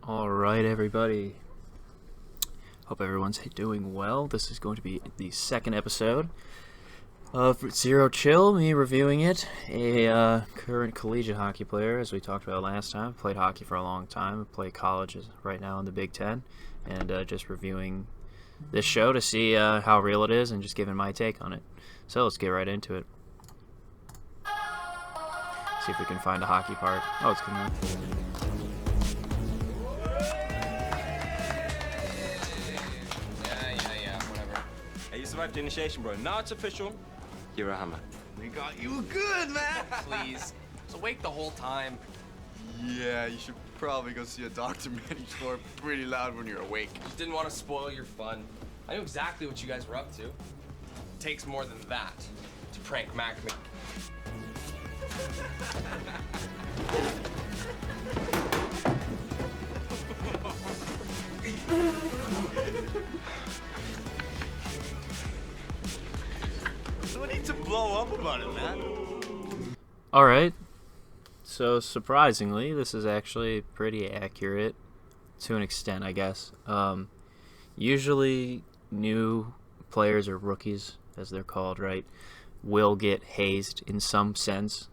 Alright, everybody. Hope everyone's doing well. This is going to be the second episode of Zero Chill, me reviewing it. A current collegiate hockey player, as we talked about last time. Played hockey for a long time. Play college right now in the Big Ten. And just reviewing this show to see how real it is and just giving my take on it. So let's get right into it. See if we can find a hockey part. Oh, it's coming up. Hey, you survived the initiation, bro. Now it's official. You're a hammer. We got you good, man. Please. I was awake the whole time. Yeah, you should probably go see a doctor, man. You snore pretty loud when you're awake. Just didn't want to spoil your fun. I knew exactly what you guys were up to. It takes more than that to prank Mac. No need to blow up about it, man. Alright, so surprisingly, this is actually pretty accurate to an extent, I guess. Usually, new players, or rookies, as they're called, right, will get hazed in some sense.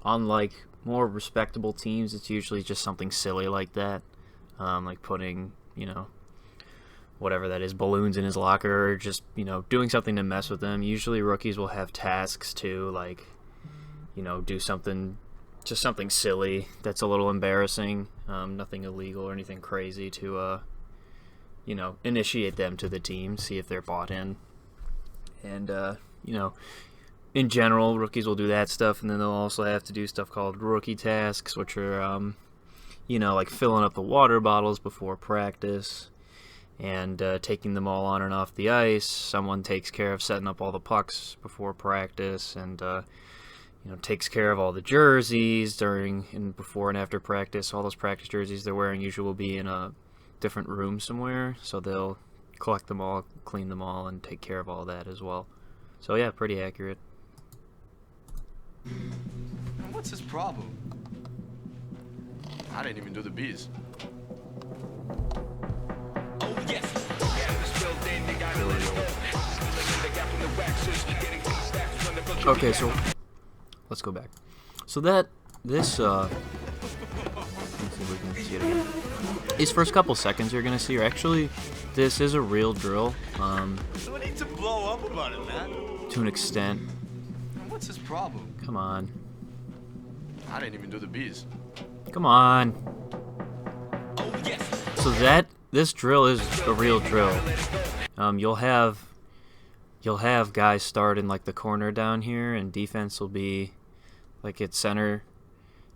Unlike more respectable teams, it's usually just something silly like that, like putting, whatever that is, balloons in his locker, or just, doing something to mess with them. Usually rookies will have tasks to, like, do something, just something silly that's a little embarrassing, nothing illegal or anything crazy to, initiate them to the team, see if they're bought in. And, in general, rookies will do that stuff, and then they'll also have to do stuff called rookie tasks, which are, like filling up the water bottles before practice, and taking them all on and off the ice. Someone takes care of setting up all the pucks before practice, and takes care of all the jerseys during and before and after practice. All those practice jerseys they're wearing usually will be in a different room somewhere, so they'll collect them all, clean them all, and take care of all that as well. So yeah, pretty accurate. What's his problem? I didn't even do the bees. Okay, so let's go back. So this let's see if we can see it again. These first couple seconds you're gonna see are actually, this is a real drill. No need to blow up about it, man. To an extent. What's his problem? Come on. I didn't even do the bees. Come on. So this drill is a real drill. You'll have guys start in like the corner down here, and defense will be like at center,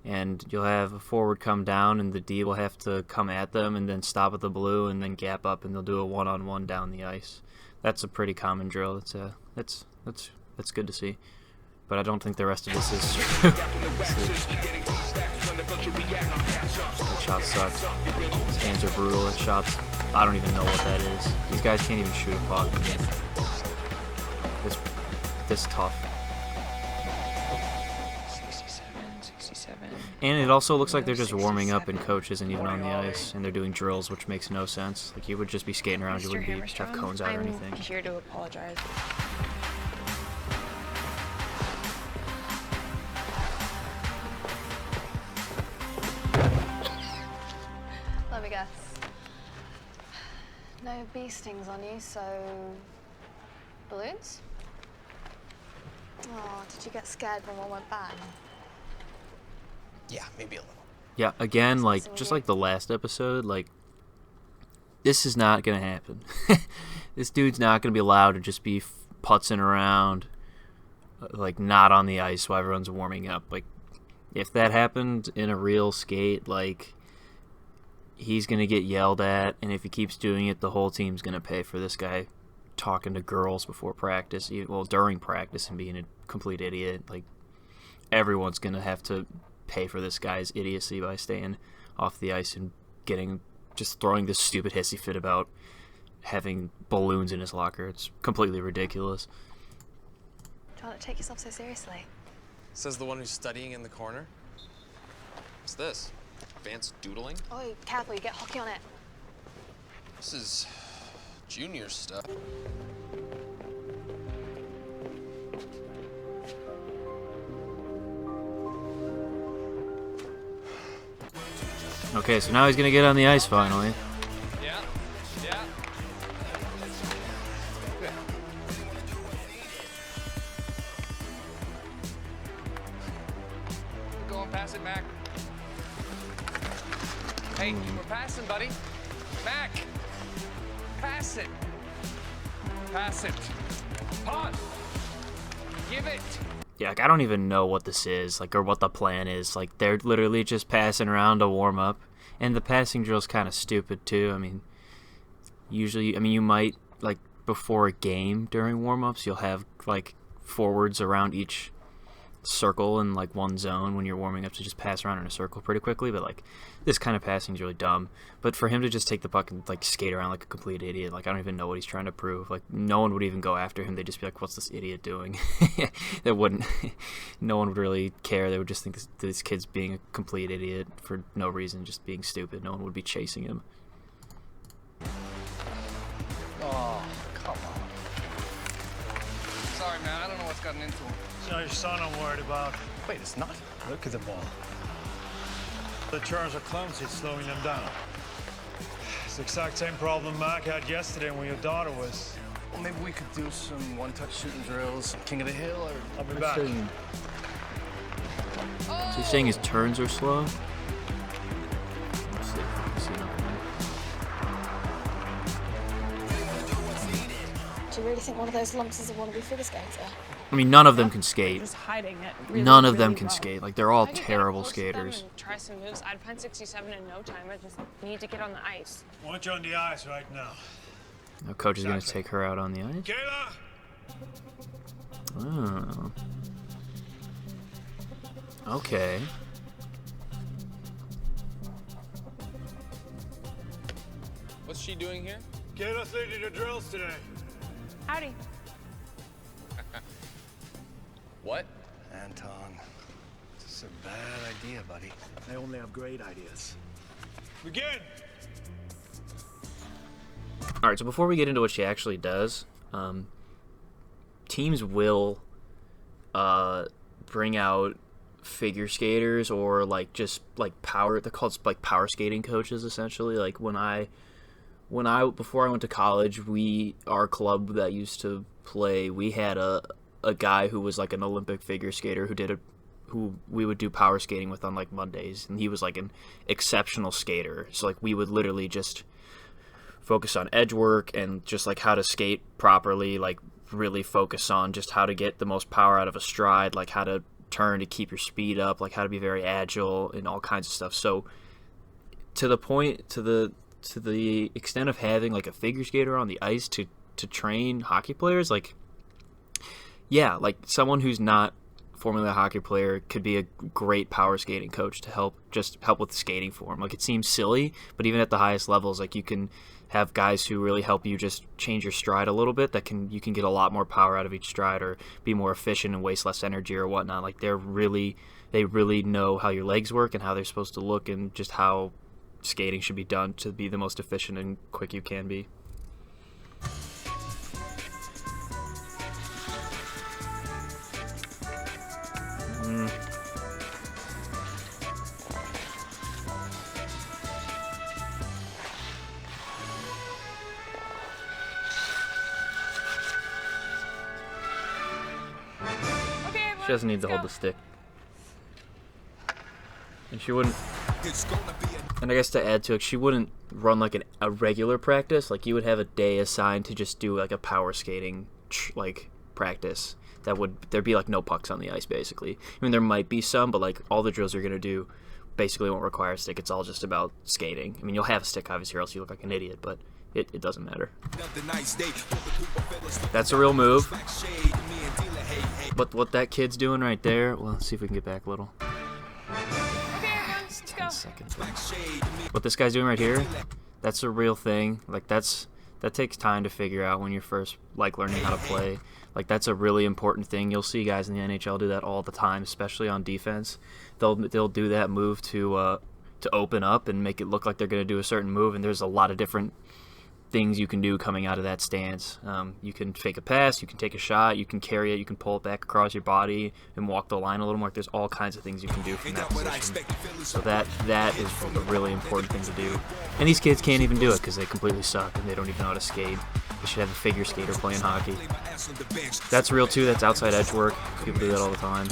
and you'll have a forward come down, and the D will have to come at them and then stop at the blue and then gap up, and they'll do a one-on-one down the ice. That's a pretty common drill. That's good to see. But I don't think the rest of this is true. That shot sucks. His hands are brutal. That shot's, I don't even know what that is. These guys can't even shoot a puck. This tough. 67. And it also looks like they're just warming up, and coach isn't even on the ice, and they're doing drills, which makes no sense. Like, you would just be skating around, you wouldn't have cones out or anything. I'm here to apologize. Let me guess. No bee stings on you, so balloons? Oh, did you get scared when one went bang? Yeah, maybe a little. Yeah, again, like, just like the last episode, like, this is not gonna happen. This dude's not gonna be allowed to just be putzing around, like, not on the ice while everyone's warming up. Like, if that happened in a real skate, like, he's gonna get yelled at, and if he keeps doing it, the whole team's gonna pay for this guy talking to girls before practice, well, during practice, and being a complete idiot. Like, everyone's gonna have to pay for this guy's idiocy by staying off the ice and just throwing this stupid hissy fit about having balloons in his locker. It's completely ridiculous. Try not to take yourself so seriously. Says the one who's studying in the corner. What's this? advanced doodling? Oh, careful, you get hockey on it. This is junior stuff. Okay, so now he's gonna get on the ice finally. Yeah. Yeah. Go and pass it, Mac. Hey, we're passing, buddy. Mac! Pass it. Pass it. Pause. Give it. Yeah, like, I don't even know what this is, like, or what the plan is. Like, they're literally just passing around to warm up, and the passing drill's kind of stupid too. I mean, usually, I mean, you might, like, before a game during warm-ups, you'll have like forwards around each circle in like one zone when you're warming up to just pass around in a circle pretty quickly. But like, this kind of passing is really dumb. But for him to just take the puck and like skate around like a complete idiot, like, I don't even know what he's trying to prove. Like, no one would even go after him. They'd just be like, what's this idiot doing? That wouldn't no one would really care. They would just think this kid's being a complete idiot for no reason, just being stupid. No one would be chasing him. Oh, come on. Sorry, man. I don't know what's gotten into him. It's not your son I'm worried about. Wait, it's not? Look at the ball. The turns are clumsy, it's slowing them down. It's the exact same problem Mac had yesterday when your daughter was. Well, maybe we could do some one-touch shooting drills, King of the Hill, or... I'll be back. So he's saying his turns are slow? Let's see if we can see nothing. Do you really think one of those lumps is a wannabe figure skater? I mean, none of them can skate. Just hiding it. Really, None of them really can well. skate. Like, they're all I could get terrible close to them skaters. and try some moves. I'd find 67 in no time. I just need to get on the ice. I want you on the ice right now. Now, coach is going to take her out on the ice. Kayla! Oh. Okay. What's she doing here? Kayla's leading the drills today. Howdy. What? Anton, this is a bad idea, buddy. I only have great ideas. Begin! Alright, so before we get into what she actually does, teams will bring out figure skaters or like just like power, they're called like power skating coaches essentially. Like before I went to college, our club that used to play, we had a guy who was like an Olympic figure skater who we would do power skating with on like Mondays, and he was like an exceptional skater. So like we would literally just focus on edge work and just like how to skate properly, like really focus on just how to get the most power out of a stride, like how to turn to keep your speed up, like how to be very agile and all kinds of stuff. So to the extent of having like a figure skater on the ice to train hockey players, like, yeah, like someone who's not formerly a hockey player could be a great power skating coach to help with the skating form. Like, it seems silly, but even at the highest levels, like, you can have guys who really help you just change your stride a little bit, you can get a lot more power out of each stride or be more efficient and waste less energy or whatnot. Like, they really know how your legs work and how they're supposed to look and just how skating should be done to be the most efficient and quick you can be. Okay, everyone. She doesn't need to let's hold go. the stick. And she wouldn't. And I guess to add to it, she wouldn't run like a regular practice. Like, you would have a day assigned to just do like a power skating like practice. There'd be like no pucks on the ice basically. I mean, there might be some, but like all the drills you're gonna do basically won't require a stick. It's all just about skating. I mean, you'll have a stick obviously, or else you look like an idiot, but it doesn't matter. That's a real move. But what that kid's doing right there, well, let's see if we can get back a little. Okay, everyone. Let's go. 10 seconds. What this guy's doing right here, that's a real thing. Like, that takes time to figure out when you're first like learning how to play. Like, that's a really important thing. You'll see guys in the NHL do that all the time, especially on defense. They'll do that move to to open up and make it look like they're going to do a certain move, and there's a lot of different things you can do coming out of that stance. You can fake a pass, you can take a shot, you can carry it, you can pull it back across your body and walk the line a little more. There's all kinds of things you can do from that position. So that is a really important thing to do. And these kids can't even do it because they completely suck and they don't even know how to skate. They should have a figure skater playing hockey. That's real too, that's outside edge work. People do that all the time.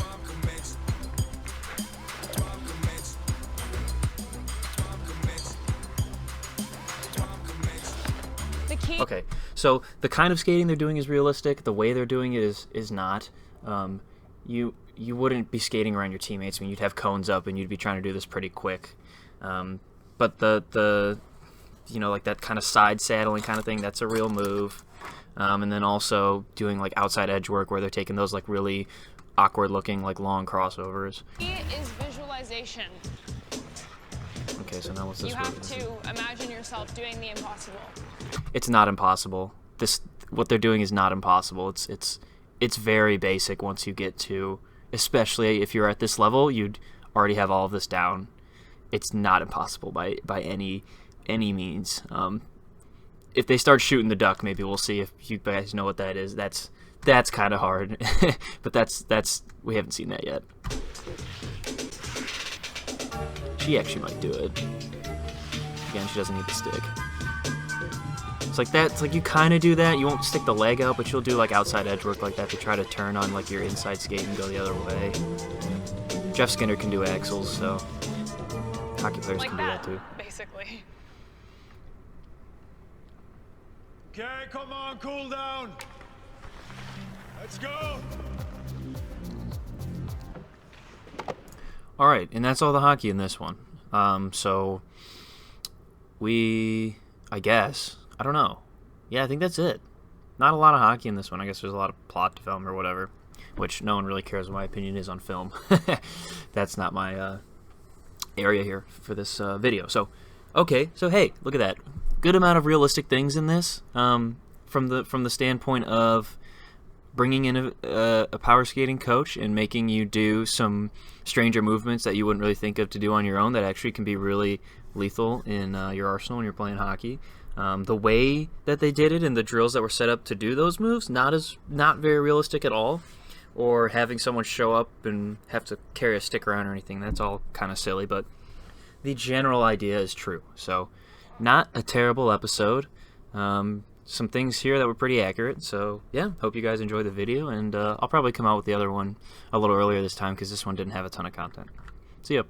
Okay, so the kind of skating they're doing is realistic. The way they're doing it is not. You wouldn't be skating around your teammates. I mean, you'd have cones up and you'd be trying to do this pretty quick. But the like that kind of side saddling kind of thing, that's a real move. And then also doing like outside edge work where they're taking those like really awkward looking like long crossovers. It is visualization. Okay, so now what's this? You have to imagine yourself doing the impossible. It's not impossible. What they're doing is not impossible. It's very basic once you get to, especially if you're at this level, you'd already have all of this down. It's not impossible by any means. If they start shooting the duck, maybe we'll see if you guys know what that is. That's kind of hard, but that's we haven't seen that yet. She actually might do it. Again, she doesn't need the stick. It's like that. It's like you kind of do that. You won't stick the leg out, but you'll do like outside edge work like that to try to turn on like your inside skate and go the other way. Jeff Skinner can do axles, so hockey players Like can do that too. Basically. Okay, come on, cool down. Let's go. All right, and that's all the hockey in this one. So I guess, I don't know. Yeah, I think that's it. Not a lot of hockey in this one. I guess there's a lot of plot development or whatever, which no one really cares what my opinion is on film. That's not my area here for this video. So, okay, so hey, look at that. Good amount of realistic things in this from the standpoint of bringing in a power skating coach and making you do some stranger movements that you wouldn't really think of to do on your own that actually can be really lethal in your arsenal when you're playing hockey. The way that they did it and the drills that were set up to do those moves, not very realistic at all. Or having someone show up and have to carry a stick around or anything, that's all kind of silly, but the general idea is true. So, not a terrible episode. Some things here that were pretty accurate. So, yeah, hope you guys enjoyed the video, and I'll probably come out with the other one a little earlier this time because this one didn't have a ton of content. See ya.